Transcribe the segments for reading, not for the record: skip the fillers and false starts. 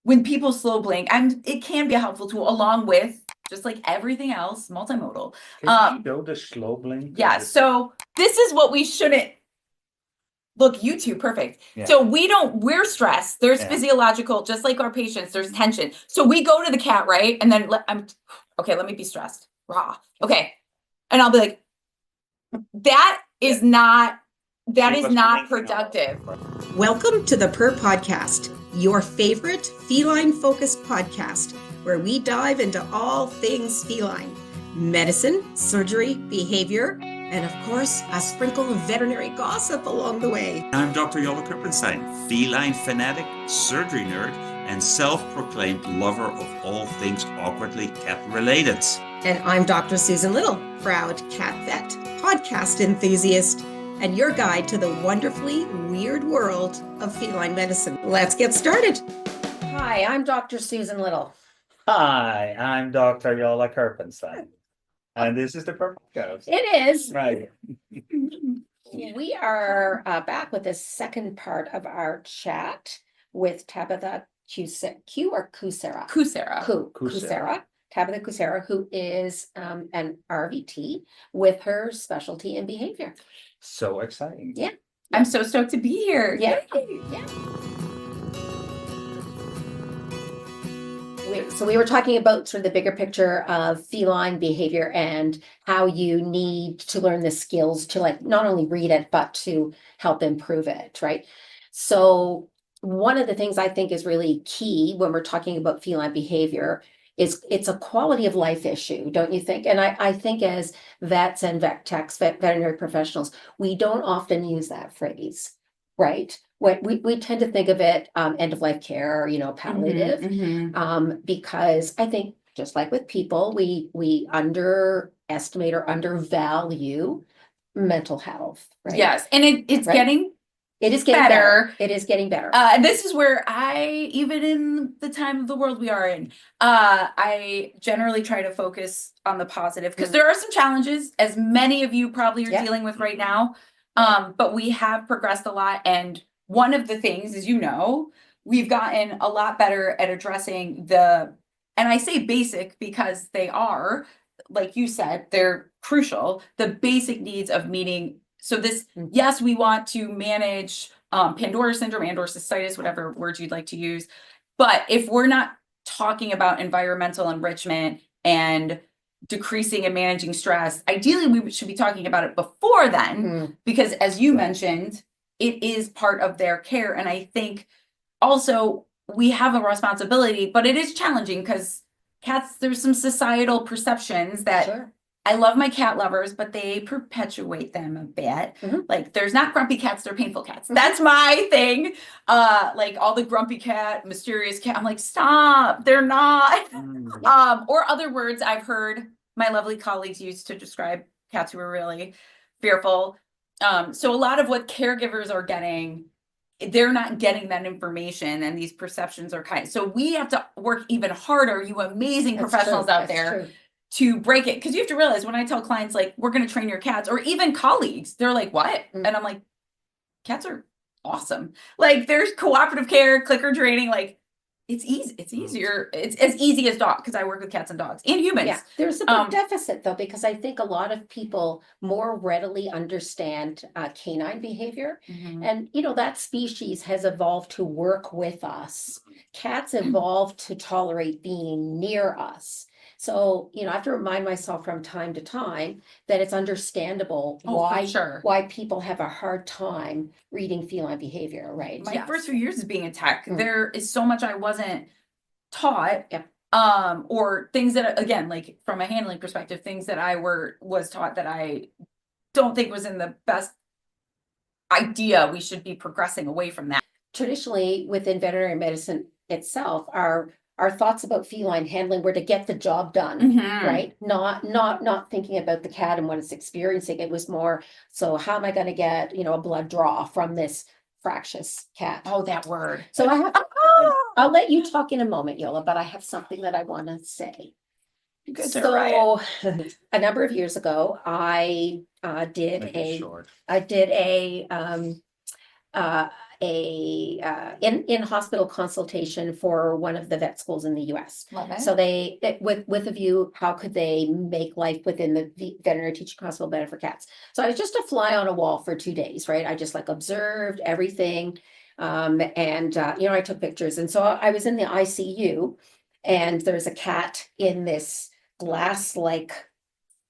when people slow blink, it can be a helpful tool along with just like everything else, multimodal. Can you show the slow blink? Yeah, so this is what we shouldn't look, you two, perfect. Yeah. So we're stressed. There's Yeah. physiological, just like our patients, there's tension. So we go to the cat, right? And then let me be stressed. Rah. Okay. And I'll be like, that is not productive. Welcome to the Purr Podcast, your favorite feline-focused podcast, where we dive into all things feline, medicine, surgery, behavior, and of course, a sprinkle of veterinary gossip along the way. I'm Dr. Jolle Kirpensteijn, feline fanatic, surgery nerd, and self-proclaimed lover of all things awkwardly cat-related. And I'm Dr. Susan Little, proud cat vet, podcast enthusiast, and your guide to the wonderfully weird world of feline medicine. Let's get started. Hi, I'm Dr. Susan Little. Hi, I'm Dr. Jolle Kirpensteijn. And this is the Purr Podcast. It is. Right. We are back with the second part of our chat with Tabitha Kucera. Tabitha Kucera, who is an RVT with her specialty in behavior. So exciting. Yeah. I'm so stoked to be here. Yeah. So we were talking about sort of the bigger picture of feline behavior and how you need to learn the skills to like not only read it, but to help improve it, right? So one of the things I think is really key when we're talking about feline behavior is it's a quality of life issue, don't you think? And I think as vets and vet techs, veterinary professionals, we don't often use that phrase, right? We tend to think of it end of life care, palliative, because I think just like with people, we underestimate or undervalue mental health, right? Yes, and it's right? getting It is getting better. It is getting better. This is where even in the time of the world we are in, I generally try to focus on the positive because there are some challenges, as many of you probably are dealing with right now. But we have progressed a lot. And one of the things, as you know, we've gotten a lot better at addressing and I say basic because they are, like you said, they're crucial, the basic needs of meeting. So yes, we want to manage Pandora syndrome and or cystitis, whatever words you'd like to use. But if we're not talking about environmental enrichment and decreasing and managing stress, ideally we should be talking about it before then, because as you mentioned, it is part of their care. And I think also we have a responsibility, but it is challenging because cats, there's some societal perceptions that I love my cat lovers, but they perpetuate them a bit. Like there's not grumpy cats, they're painful cats. That's my thing. Like all the grumpy cat, mysterious cat. I'm like, stop, they're not. Or other words I've heard my lovely colleagues use to describe cats who are really fearful. So a lot of what caregivers are getting, they're not getting that information, and these perceptions are so we have to work even harder, you amazing professionals out there, to break it. Because you have to realize when I tell clients, like, we're going to train your cats, or even colleagues, they're like, what? And I'm like, cats are awesome. Like, there's cooperative care, clicker training, like, it's easy. It's easier. It's as easy as dog, because I work with cats and dogs and humans. Yeah, there's a big deficit though, because I think a lot of people more readily understand canine behavior. And, that species has evolved to work with us. Cats evolved to tolerate being near us. So, I have to remind myself from time to time that it's understandable why people have a hard time reading feline behavior, right? My first few years of being a tech, there is so much I wasn't taught, or things that, again, like from a handling perspective, things that I was taught that I don't think was in the best idea. We should be progressing away from that. Traditionally, within veterinary medicine itself, our thoughts about feline handling were to get the job done, right? Not thinking about the cat and what it's experiencing. It was more, so how am I going to get, a blood draw from this fractious cat? Oh, that word. So I'll let you talk in a moment, Yola, but I have something that I want to say. So a number of years ago, I did a in hospital consultation for one of the vet schools in the US. Love it. So with a view, how could they make life within the veterinary teaching hospital better for cats? So I was just a fly on a wall for 2 days, right? I just like observed everything. I took pictures. And so I was in the ICU and there's a cat in this glass-like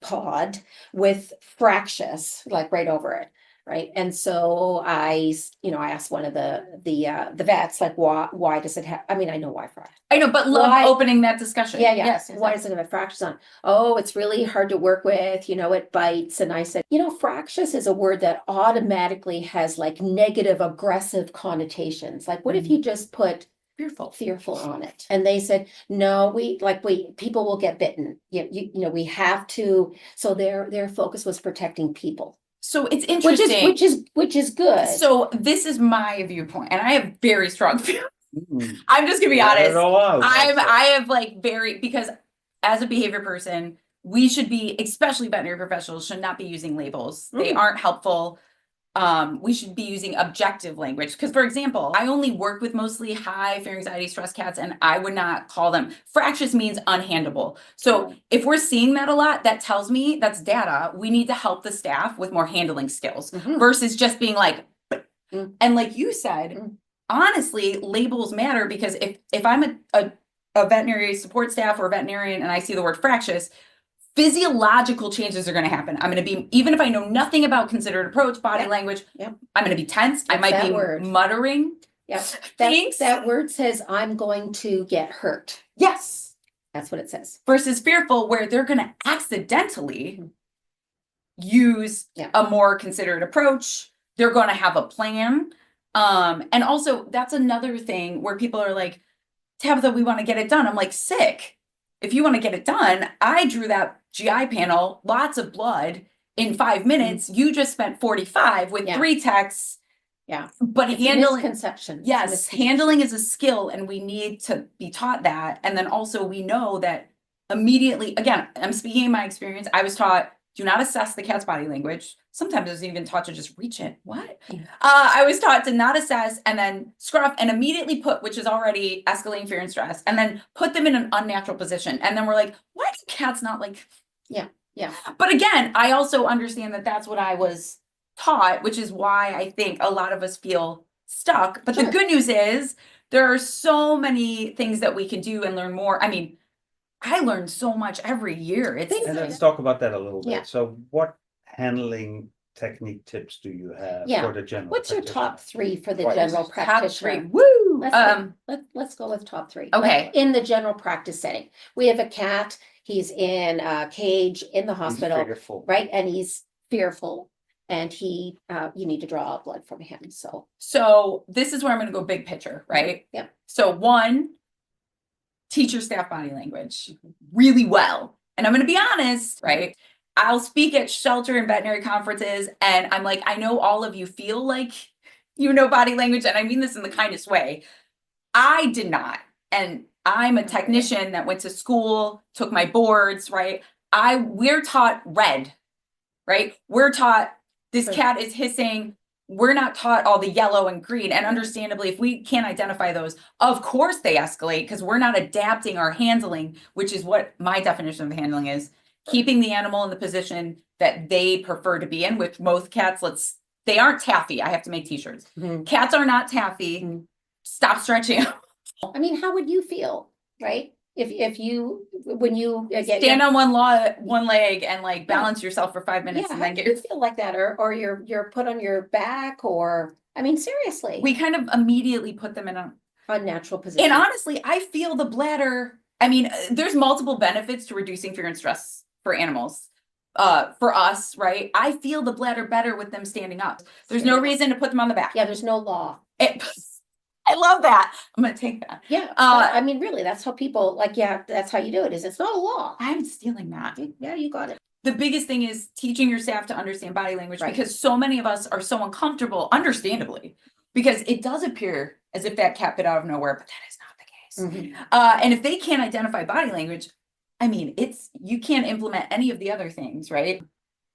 pod with fractious, like right over it. Right. And so I asked one of the vets, like, why does it have, I mean, I know why fractures. I know, but love opening that discussion. Yeah. Yes. Why does it have fractures on? Oh, it's really hard to work with, it bites. And I said, fractious is a word that automatically has like negative, aggressive connotations. Like, what if you just put fearful on it? And they said, no, people will get bitten. We have to. So their focus was protecting people. So it's interesting. Which is good. So this is my viewpoint, and I have very strong feelings. I'm just gonna be honest. I have because as a behavior person, we should be, especially veterinary professionals, should not be using labels. They aren't helpful. We should be using objective language. Because, for example, I only work with mostly high fear, anxiety, stress cats, and I would not call them. Fractious means unhandleable. So if we're seeing that a lot, that tells me that's data. We need to help the staff with more handling skills versus just being like, and like you said, honestly, labels matter because if I'm a veterinary support staff or a veterinarian and I see the word fractious, physiological changes are going to happen. I'm going to be, even if I know nothing about considered approach, body language, I'm going to be tense. I might be muttering. Thanks. That word says I'm going to get hurt. Yes. That's what it says. Versus fearful, where they're going to accidentally use a more considered approach. They're going to have a plan. And also that's another thing where people are like, Tabitha, we want to get it done. I'm like, sick. If you want to get it done, I drew that GI panel, lots of blood in 5 minutes. You just spent 45 with 3 texts. Yeah. But it's handling, misconception. yes, handling is a skill and we need to be taught that. And then also we know that immediately, again, I'm speaking in my experience. I was taught, do not assess the cat's body language. Sometimes I was even taught to just reach it. What? I was taught to not assess and then scruff and immediately put, which is already escalating fear and stress, and then put them in an unnatural position. And then we're like, why do cats not like? Yeah. But again, I also understand that that's what I was taught, which is why I think a lot of us feel stuck. But the good news is there are so many things that we can do and learn more. I mean, I learn so much every year. And let's talk about that a little bit. Yeah. So what handling technique tips do you have for the general What's your top 3 for the Right. general top practitioner? 3. Woo! Let's go with top 3. Okay. Like, in the general practice setting, we have a cat. He's in a cage in the hospital, right? And he's fearful, and you need to draw out blood from him. So this is where I'm going to go big picture, right? Yep. So 1, teach your staff body language really well. And I'm going to be honest, right? I'll speak at shelter and veterinary conferences, and I'm like, I know all of you feel like you know body language, and I mean this in the kindest way. I did not. And I'm a technician that went to school, took my boards, right? We're taught red, right? We're taught this cat is hissing. We're not taught all the yellow and green. And understandably, if we can't identify those, of course they escalate because we're not adapting our handling, which is what my definition of handling is. Keeping the animal in the position that they prefer to be in, which most cats, they aren't taffy. I have to make t-shirts. Cats are not taffy. Stop stretching. I mean, how would you feel, right? If you, when you stand on one leg and like balance yourself for 5 minutes and then you feel like that, or you're put on your back, or, I mean, seriously. We kind of immediately put them in a unnatural position. And honestly, I feel the bladder, I mean, there's multiple benefits to reducing fear and stress for animals. For us, right? I feel the bladder better with them standing up. There's no reason to put them on the back. Yeah, there's no law. I love that. I'm gonna take that. Yeah. I mean, really, that's how people that's how you do it. It's not a law. I'm stealing that. Yeah, you got it. The biggest thing is teaching your staff to understand body language because so many of us are so uncomfortable, understandably, because it does appear as if that cat bit out of nowhere, but that is not the case. And if they can't identify body language, I mean, you can't implement any of the other things, right?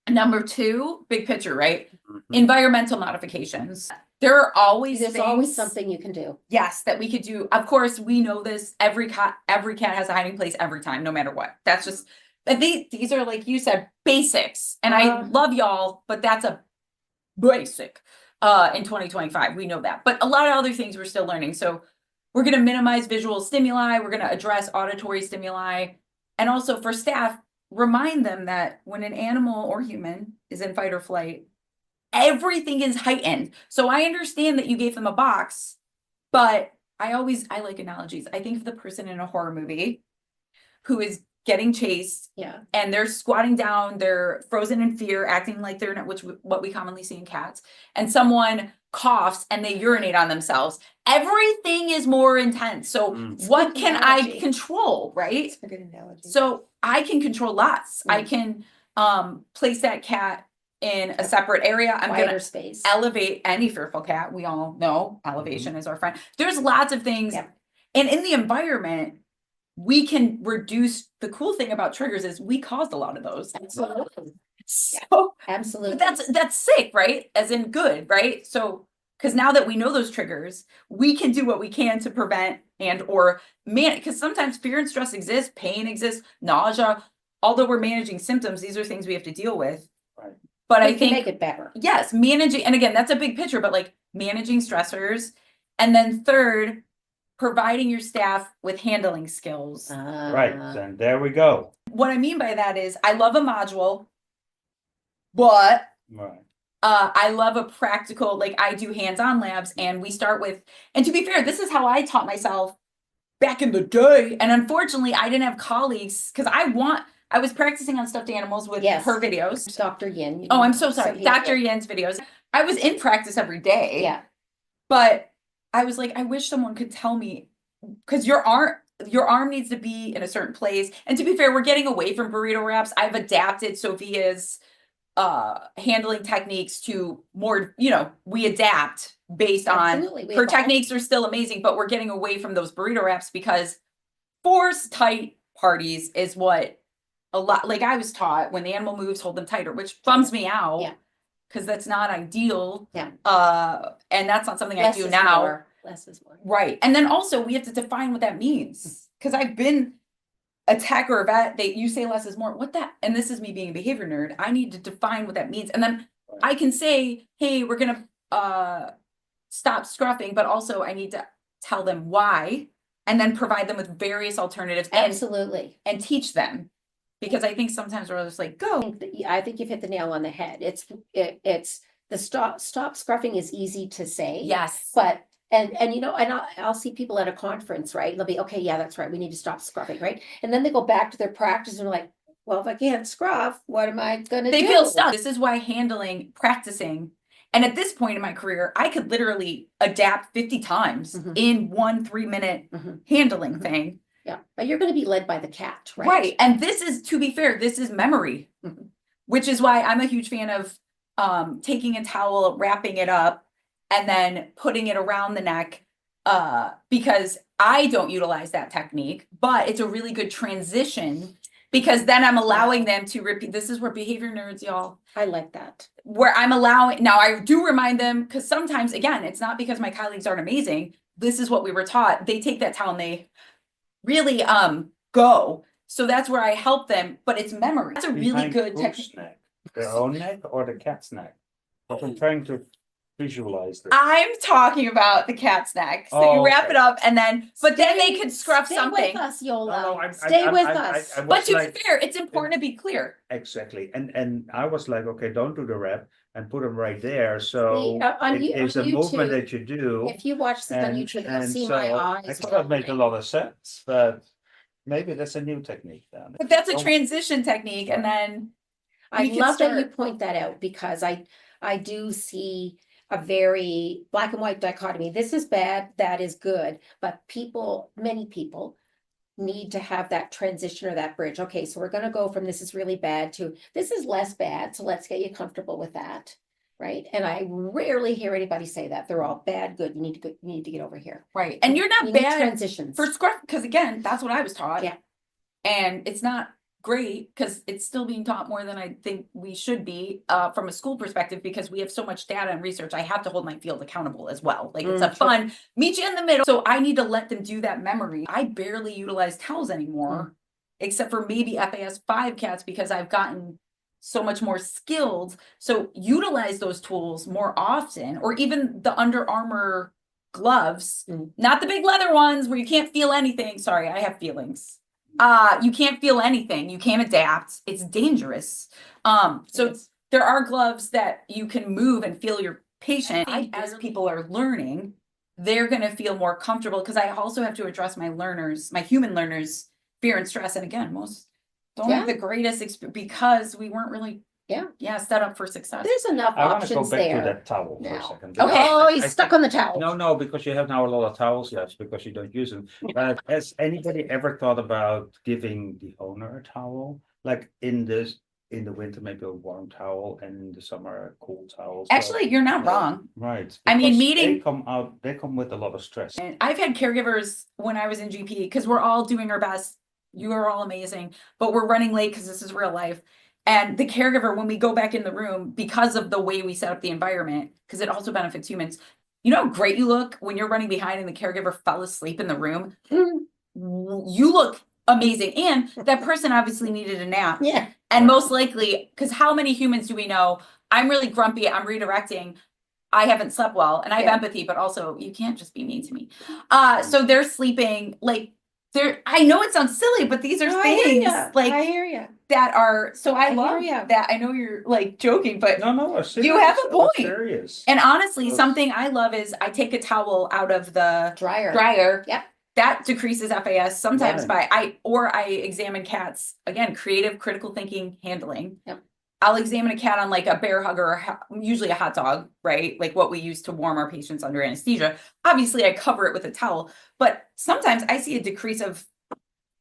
Number 2, big picture, right? Environmental modifications. There are always There's always things, something you can do. yes, that we could do. Of course, we know this. Every cat has a hiding place every time, no matter what. That's just, but these are, like you said, basics. And I love y'all, but that's a basic in 2025. We know that. But a lot of other things we're still learning. So we're going to minimize visual stimuli. We're going to address auditory stimuli. And also for staff, remind them that when an animal or human is in fight or flight, everything is heightened. So I understand that you gave them a box, but I like analogies. I think of the person in a horror movie who is getting chased, and they're squatting down, they're frozen in fear, acting like they're not, what we commonly see in cats, and someone coughs and they urinate on themselves. Everything is more intense. So what can I control, right? That's a good analogy. So I can control lots. I can place that cat in a separate area. I'm gonna space. elevate any fearful cat. We all know elevation is our friend. There's lots of things, and in the environment, we can reduce. The cool thing about triggers is we caused a lot of those. Absolutely. So Absolutely. that's sick, right? As in good, right? So because now that we know those triggers, we can do what we can to prevent and or because sometimes fear and stress exists, pain exists, nausea. Although we're managing symptoms, these are things we have to deal with. Right. But We I can think make it better. yes, managing, and again, that's a big picture, but like managing stressors. And then third, providing your staff with handling skills. Right, and there we go. What I mean by that is I love a module, but Right. I love a practical, like I do hands-on labs, and we start with, and to be fair, this is how I taught myself back in the day. And unfortunately, I didn't have colleagues because I was practicing on stuffed animals with her videos. Dr. Yin. Oh, I'm so sorry. Dr. Yin's videos. I was in practice every day. Yeah. But I was like, I wish someone could tell me, because your arm needs to be in a certain place. And to be fair, we're getting away from burrito wraps. I've adapted Sophia's handling techniques to more, we adapt based on her techniques are still amazing, but we're getting away from those burrito wraps because force tight parties is what a lot, like I was taught, when the animal moves, hold them tighter, which bums me out. Yeah. Because that's not ideal. Yeah. And that's not something I do now. Less is more. Right. And then also we have to define what that means. Because I've been a tech or a vet, you say less is more. What that, and this is me being a behavior nerd. I need to define what that means. And then I can say, hey, we're gonna stop scruffing, but also I need to tell them why, and then provide them with various alternatives. Absolutely. And teach them. Because I think sometimes we're just like, go. I think you've hit the nail on the head. It's the stop scruffing is easy to say. Yes. But and I'll see people at a conference, right? They'll be, okay, yeah, that's right. We need to stop scruffing, right? And then they go back to their practice and they're like, well, if I can't scruff, what am I gonna do? They feel stuck. This is why practicing. And at this point in my career, I could literally adapt 50 times in 1 3-minute handling thing. Yeah, but you're going to be led by the cat, right? Right. And this is, to be fair, this is memory, which is why I'm a huge fan of taking a towel, wrapping it up, and then putting it around the neck, because I don't utilize that technique, but it's a really good transition because then I'm allowing them to repeat. This is where behavior nerds, y'all. I like that. Where I'm allowing, now I do remind them, because sometimes, again, it's not because my colleagues aren't amazing. This is what we were taught. They take that towel and they really go. So that's where I help them, but it's memory. That's a really good technique. Their own neck or the cat's neck? But I'm trying to visualize this. I'm talking about the cat's neck. So you wrap it up and then, but then they could scruff something. Stay with us, Jolle. Stay with us. But to be fair, it's important to be clear. Exactly. And I was like, okay, don't do the wrap and put them right there. So it's a movement that you do. If you watch this on YouTube, you'll see my eyes. I thought that made a lot of sense, but maybe that's a new technique then. But that's a transition technique. And then I love that you point that out, because I do see a very black and white dichotomy. This is bad, that is good, but many people need to have that transition or that bridge. Okay, so we're going to go from this is really bad to this is less bad, so let's get you comfortable with that, right? And I rarely hear anybody say that. They're all bad, good, you need to get over here. Right. And you're not you bad transitions for scruff, because again, that's what I was taught. Yeah. And it's not great because it's still being taught more than I think we should be from a school perspective, because we have so much data and research. I have to hold my field accountable as well. Like it's a fun meet you in the middle. So I need to let them do that memory. I barely utilize towels anymore, except for maybe FAS 5 cats, because I've gotten so much more skilled. So utilize those tools more often, or even the Under Armour gloves, not the big leather ones where you can't feel anything. Sorry, I have feelings. You can't feel anything. You can't adapt. It's dangerous. So there are gloves that you can move and feel your patient. As people are learning, they're going to feel more comfortable, because I also have to address my learners, my human learners, fear and stress. And again, most don't have the greatest experience because we weren't really set up for success. There's enough I want to go options back to there. that towel for a now. second. Okay. Oh, he's stuck on the towel. No, because you have now a lot of towels left because you don't use them. But has anybody ever thought about giving the owner a towel? Like in the winter, maybe a warm towel, and in the summer a cool towel. So, Actually, you're not wrong. right. I mean, because they come with a lot of stress. And I've had caregivers when I was in GP, because we're all doing our best. You are all amazing, but we're running late because this is real life. And the caregiver, when we go back in the room, because of the way we set up the environment, because it also benefits humans, you know how great you look when you're running behind and the caregiver fell asleep in the room? You look amazing. And that person obviously needed a nap. Yeah. And most likely, because how many humans do we know? I'm really grumpy. I'm redirecting. I haven't slept well, and I have empathy, but also you can't just be mean to me. So they're sleeping like I know it sounds silly, but these are things like I hear you. that are, so I hear love ya. that. I know you're like joking, but No, you have a point. Serious. And honestly, something I love is I take a towel out of the Dryer. Yep. That decreases FAS sometimes by I examine cats, again, creative, critical thinking, handling. Yep. I'll examine a cat on like a bear hug or usually a hot dog, right? Like what we use to warm our patients under anesthesia. Obviously, I cover it with a towel, but sometimes I see a decrease of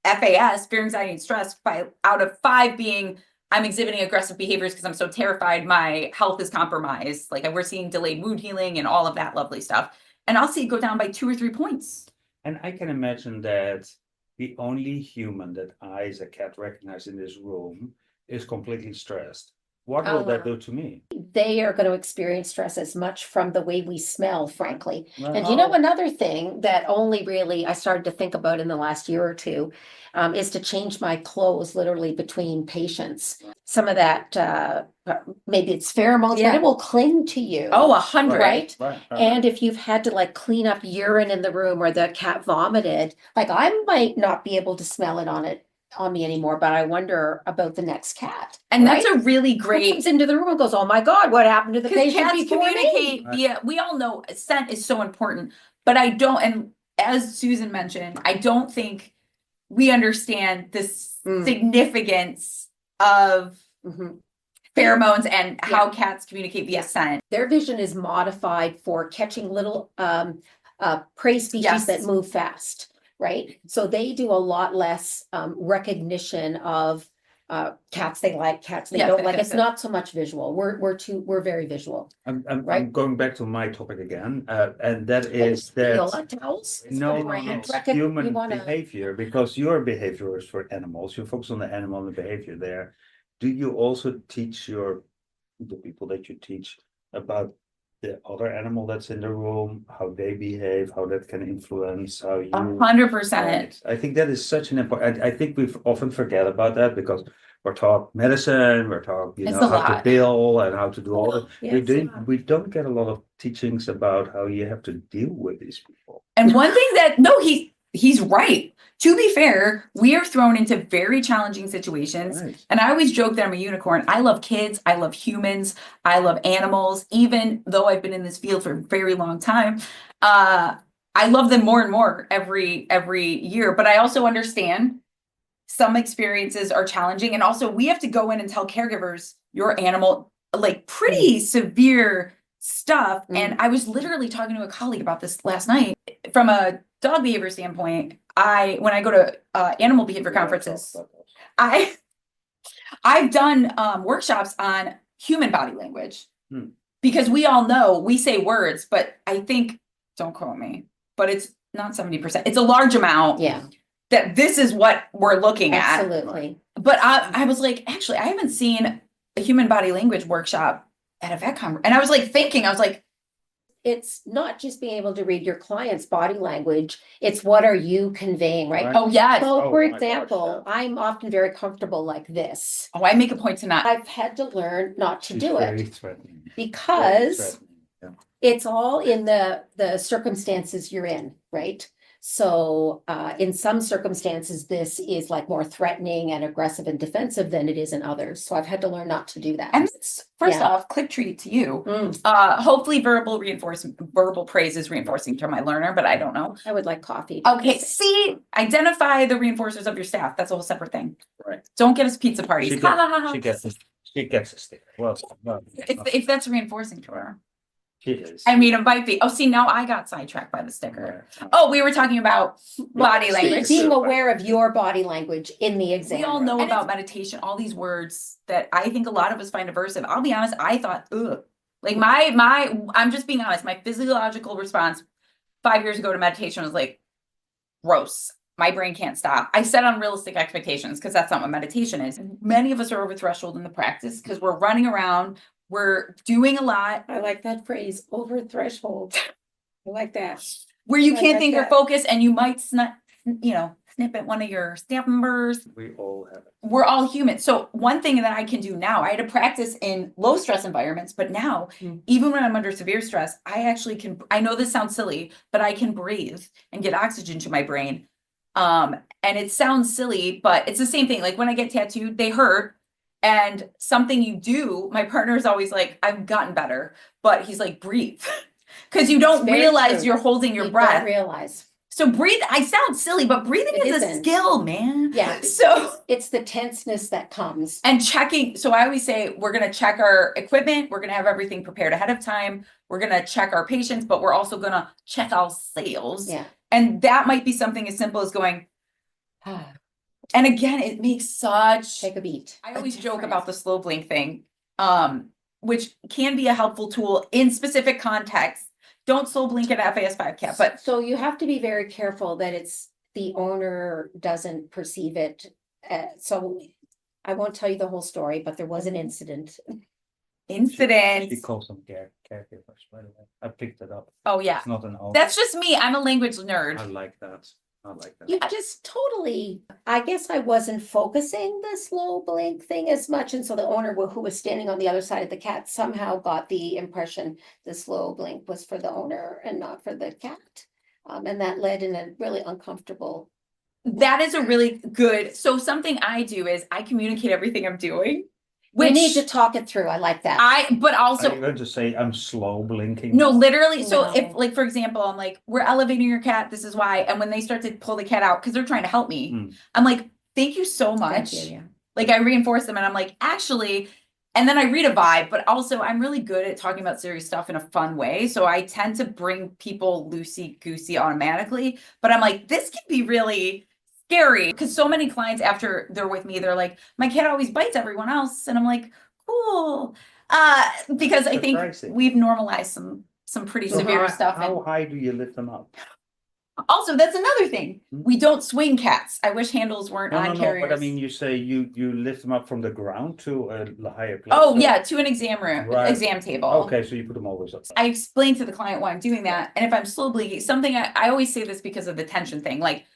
FAS, fear, anxiety, and stress, by out of 5 being I'm exhibiting aggressive behaviors because I'm so terrified my health is compromised. Like we're seeing delayed wound healing and all of that lovely stuff. And I'll see it go down by 2 or 3 points. And I can imagine that the only human that I, as a cat, recognize in this room is completely stressed. What will that do to me? They are going to experience stress as much from the way we smell, frankly. And you know, another thing that only really I started to think about in the last year or two is to change my clothes literally between patients. Some of that, maybe it's pheromones, but it will cling to you. Oh, 100. Right? And if you've had to like clean up urine in the room or the cat vomited, like I might not be able to smell it on me anymore, but I wonder about the next cat. And that's a really great comes into the room and goes, oh my God, what happened to the patient? Cats communicate via, we all know scent is so important, but I don't, and as Susan mentioned, I don't think we understand the significance of pheromones and how cats communicate via scent. Their vision is modified for catching little prey species that move fast. Right. So they do a lot less recognition of cats they like, cats they don't like. It's not so much visual. We're very visual. I'm going back to my topic again, and that is that towels? human behavior, because your behavior is for animals. You focus on the animal and the behavior there. Do you also teach the people that you teach about the other animal that's in the room, how they behave, how that can influence how you 100%. I think that is such an important, I think we often forget about that because we're taught medicine, we're taught, how to bill and how to do all that. We don't get a lot of teachings about how you have to deal with these people. And one thing that, he's right. To be fair, we are thrown into very challenging situations. Right. And I always joke that I'm a unicorn. I love kids. I love humans. I love animals. Even though I've been in this field for a very long time, I love them more and more every year. But I also understand some experiences are challenging. And also we have to go in and tell caregivers your animal, like pretty severe stuff. And I was literally talking to a colleague about this last night. From a dog behavior standpoint, when I go to animal behavior conferences, I've done workshops on human body language because we all know we say words, but I think, don't quote me, but it's not 70%. It's a large amount. Yeah. That this is what we're looking at. Absolutely. But I was like, actually, I haven't seen a human body language workshop at a vet conference. And I was like thinking, I was like, it's not just being able to read your client's body language, it's what are you conveying, right? Right. oh yeah. So Oh for my gosh, example, yeah. I'm often very comfortable like this. Oh, I make a point to not. I've had to learn not to She's do very it threatening. Very because threatening. Yeah. it's all in the circumstances you're in, right? So in some circumstances, this is like more threatening and aggressive and defensive than it is in others. So I've had to learn not to do that. And it's, first Yeah. off, click treat to you. Mm, Hopefully verbal praise is reinforcing to my learner, but I don't know. I would like coffee. Okay, see, identify the reinforcers of your staff. That's a whole separate thing. Right. Don't get us pizza parties. She Ha, ha, ha, ha. gets a stick. Well, If that's reinforcing to her. she is. I mean, it might be. Oh, see, now I got sidetracked by the sticker. Right. Oh, we were talking about body language. Being aware of your body language in the exam. We all know room. about meditation, all these words that I think a lot of us find aversive. I'll be honest, I thought, ugh. Like I'm just being honest, my physiological response 5 years ago to meditation was like, gross. My brain can't stop. I set unrealistic expectations because that's not what meditation is. Many of us are over threshold in the practice because we're running around, we're doing a lot I like that phrase, over threshold. I like that. where you I can't like think or that. focus and you might snip at one of your staff members. We all have it. We're all human. So one thing that I can do now, I had to practice in low stress environments, but now, even when I'm under severe stress, I actually can, I know this sounds silly, but I can breathe and get oxygen to my brain. And it sounds silly, but it's the same thing. Like when I get tattooed, they hurt. And something you do, my partner is always like, I've gotten better, but he's like, breathe. Because you don't very realize true. you're holding your You breath. don't realize. So breathe, I sound silly, but breathing It is a isn't. skill, man. Yeah. So, It's the tenseness that comes. and checking, so I always say, we're gonna check our equipment, we're gonna have everything prepared ahead of time, we're gonna check our patients, but we're also gonna check ourselves. Yeah. And that might be something as simple as going, and again, it makes such, Take a beat. I always joke about the slow blink thing, which can be a helpful tool in specific contexts. Don't slow blink at FAS5 cat, but So you have to be very careful that it's the owner doesn't perceive it. So I won't tell you the whole story, but there was an incident. incidents. She calls them caregivers, by the way. I picked it up. Oh yeah, It's not an old. that's just me. I'm a language I nerd. like that. I like that. You just totally, I guess I wasn't focusing the slow blink thing as much. And so the owner who was standing on the other side of the cat somehow got the impression the slow blink was for the owner and not for the cat. And that led in a really uncomfortable. That is a really good. So something I do is I communicate everything I'm doing, We which need to talk it through. I like that. but Are you also going to say I'm slow blinking? no, literally. So if No. like for example, I'm like, we're elevating your cat. This is why. And when they start to pull the cat out because they're trying to help me, Mm. I'm like, thank you so much. Thank you, yeah. Like I reinforce them and I'm like, actually, and then I read a vibe, but also I'm really good at talking about serious stuff in a fun way. So I tend to bring people loosey goosey automatically, but I'm like, this can be really scary because so many clients after they're with me, they're like, my cat always bites everyone else. And I'm like, cool. Because I think Surprising. we've normalized some pretty So severe how, stuff. How And high do you lift them up? also, that's another thing. Hmm? We don't swing cats. I wish handles weren't No, on no, no. carriers. But I mean, you say you lift them up from the ground to a higher place. Oh so- yeah, to an exam room, Right. exam table. Okay, so you put them always up. I explain to the client why I'm doing that. And if I'm slow blinking, something I always say this because of the tension thing. Like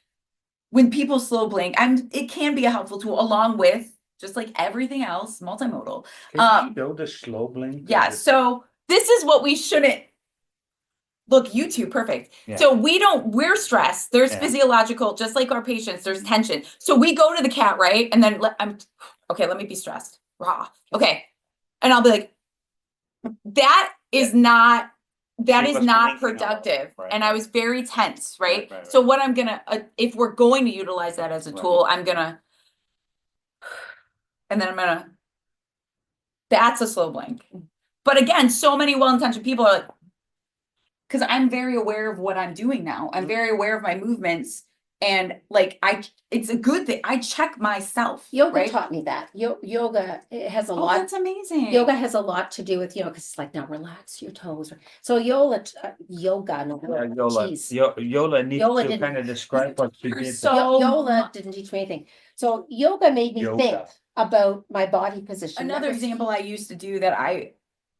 when people slow blink, it can be a helpful tool along with just like everything else, multimodal. Can you show the slow blink? Yeah. So this is what we shouldn't look, you two, perfect. Yeah. So we're stressed. There's Yeah. physiological, just like our patients, there's tension. So we go to the cat, right? And then let me be stressed. Raw. Okay. And I'll be like, that is not She was blinking a lot, productive. right. And I was very tense, right? Right. So what I'm gonna, if we're going to utilize that as a Right. tool, I'm gonna, and then that's a slow blink. But again, so many well-intentioned people are like, because I'm very aware of what I'm doing now. I'm very aware of my movements. And like, it's a good thing. I check myself. Yoga right? taught me that. Yoga, it has a Oh, lot. that's amazing. Yoga has a lot to do with, because it's like, now relax your toes. So yoga, no, geez. Yola needs Yola to didn't- kind of describe what she did. So Yola didn't teach me anything. So yoga made me think Yoga. about my body position. Another That was- example I used to do that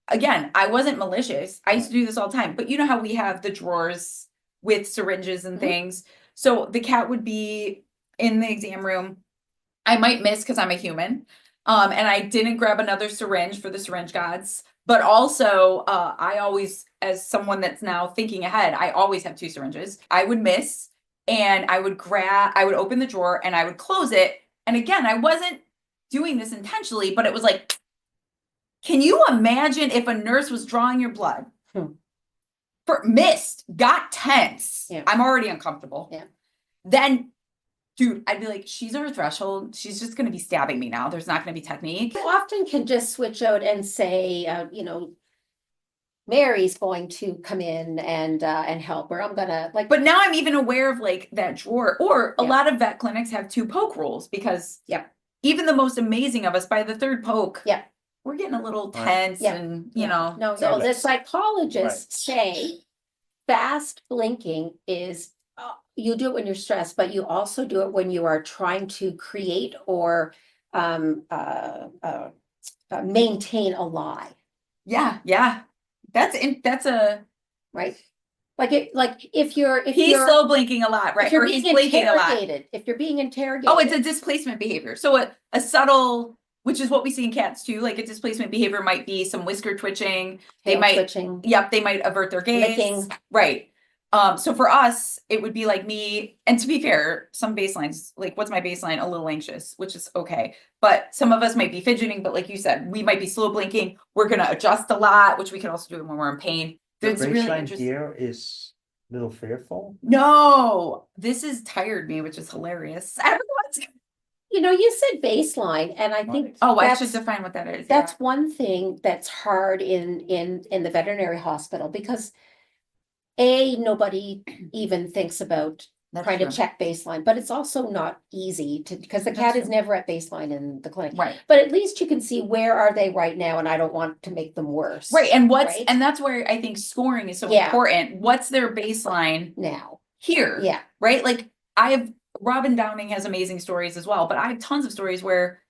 again, I wasn't malicious. I used to do this all the time, but you know how we have the drawers with syringes and Mhm. things. So the cat would be in the exam room. I might miss because I'm a human. And I didn't grab another syringe for the syringe gods. But also, I always, as someone that's now thinking ahead, I always have 2 syringes. I would miss and I would open the drawer and I would close it. And again, I wasn't doing this intentionally, but it was like, can you imagine if a nurse was drawing your blood? Missed, got tense. Yeah. I'm already uncomfortable. Yeah. Then, dude, I'd be like, she's over threshold. She's just gonna be stabbing me now. There's not gonna be technique. You often can just switch out and say, Mary's going to come in and help, or I'm gonna like. But now I'm even aware of like that drawer. Or a Yeah. lot of vet clinics have 2 poke rules because even the most amazing of us, by the 3rd poke, we're getting a little tense Yeah. and No, the Relax. psychologists say fast blinking is, you do it when you're stressed, but you also do it when you are trying to create or maintain a lie, yeah. That's a right? If you're he's slow blinking a lot, right? if you're Or he's being blinking a lot. interrogated, if you're being interrogated. Oh, it's a displacement behavior. So a subtle, which is what we see in cats too, like a displacement behavior might be some whisker twitching. They tail might, twitching, they might avert their gaze. licking. Right. So for us, it would be like me, and to be fair, some baselines, like what's my baseline? A little anxious, which is okay. But some of us might be fidgeting, but like you said, we might be slow blinking. We're gonna adjust a lot, which we can also do when we're in pain. The It's really baseline interesting. here is a little fearful. No, this has tired me, which is hilarious. Everyone's You said baseline, and I think I that's- should define what that is. That's one thing that's hard in the veterinary hospital, because nobody even thinks about That's trying true. to check baseline, but it's also not easy because the That's cat is true. never at baseline in the clinic. Right. But at least you can see where are they right now, and I don't want to make them worse. Right. And Right? and that's where I think scoring is so Yeah. important. What's their baseline Now. here? Yeah. Right. Like Robin Downing has amazing stories as well, but I have tons of stories where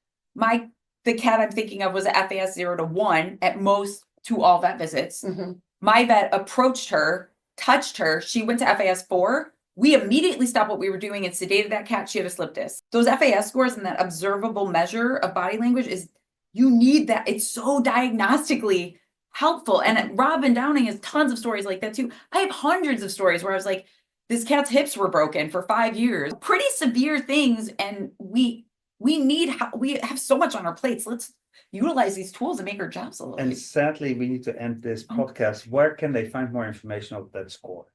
the cat I'm thinking of was a FAS 0 to 1 at most to all vet visits. Mhm. My vet approached her, touched her. She went to FAS 4. We immediately stopped what we were doing and sedated that cat. She had a slip disc. Those FAS scores and that observable measure of body language you need that. It's so diagnostically helpful. And Robin Downing has tons of stories like that too. I have hundreds of stories where I was like, this cat's hips were broken for 5 years. Pretty severe things. And we have so much on our plates. Let's utilize these tools and make our jobs a little And easier. sadly, we need to end this podcast. Where can they find more information of that score?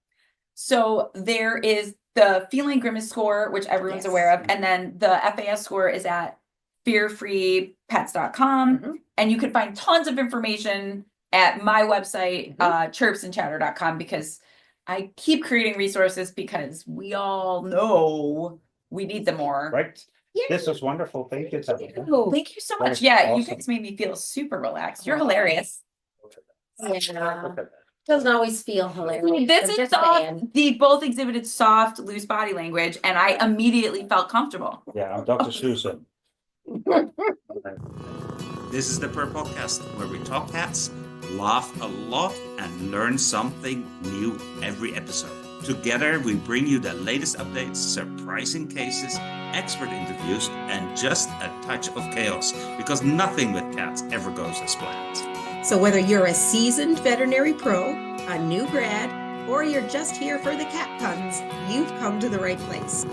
So there is the feline grimace score, which everyone's Yes. aware of. And then the FAS score is at fearfreepets.com. Mhm. And you can find tons of information at my website, chirpsandchatter.com, because I keep creating resources because we all know we need them more. Right? Yeah. This was wonderful. Thank you, Tabitha. Oh, Thank you so That much. was Yeah, you awesome. guys made me feel super relaxed. You're Oh. hilarious. yeah. Look at that. Doesn't always feel hilarious. This I'm is just soft. saying. They both exhibited soft, loose body language, and I immediately felt comfortable. Yeah, I'm Dr. Susan. This is the Purr Podcast, where we talk cats, laugh a lot, and learn something new every episode. Together, we bring you the latest updates, surprising cases, expert interviews, and just a touch of chaos, because nothing with cats ever goes as planned. So whether you're a seasoned veterinary pro, a new grad, or you're just here for the cat puns, you've come to the right place.